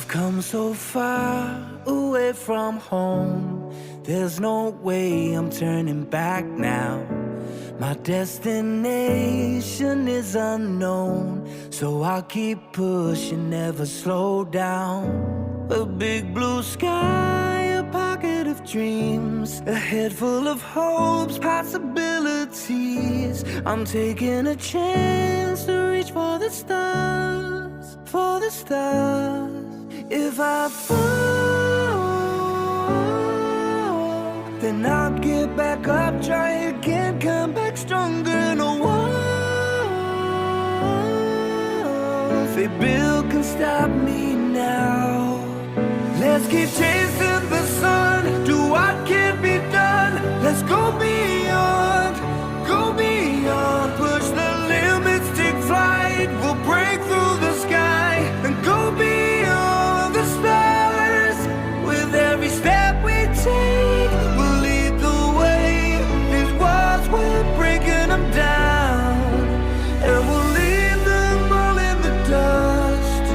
I've come so far away from home. There's no way I'm turning back now. My destination is unknown, so I'll keep pushing, never slow down. A big blue sky, a pocket of dreams, a head full of hopes, possibilities. I'm taking a chance to reach for the stars, for the stars. If I fall, then I'll get back up, try again, come back stronger. No walls they build can stop me now. Let's keep chasing the sun, do what can be done. Let's go beyond, push the limits, take flight. We'll break through the sky and go beyond the stars. With every step we take, we'll lead the way. These walls, we're breaking them down, and we'll leave them all in the dust.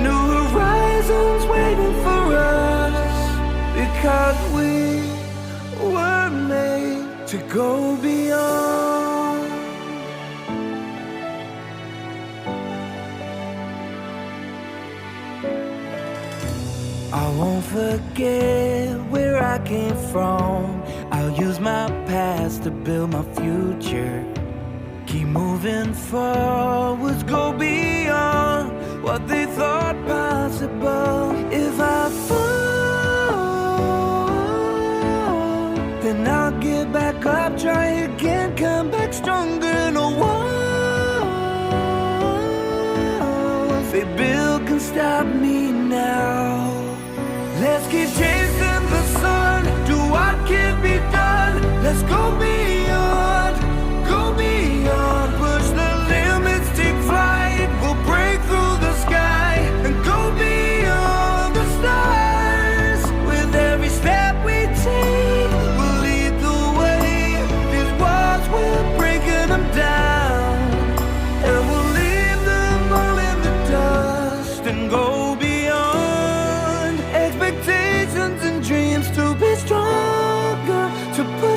New horizons waiting for us, because we were made to go beyond. I won't forget where I came from. I'll use my past to build my future. Keep moving forwards, go beyond what they thought possible. If I fall, then I'll get back up, try again, come back stronger. No walls they build can stop me now. Let's keep chasing the sun, do what can be done. Let's go beyond, push the limits, take flight. We'll break through the sky and go beyond the stars. With every step we take, we'll lead the way. These walls, we're breaking them down, and we'll leave them all in the dust and go beyond. Expectations and dreams to be stronger, to put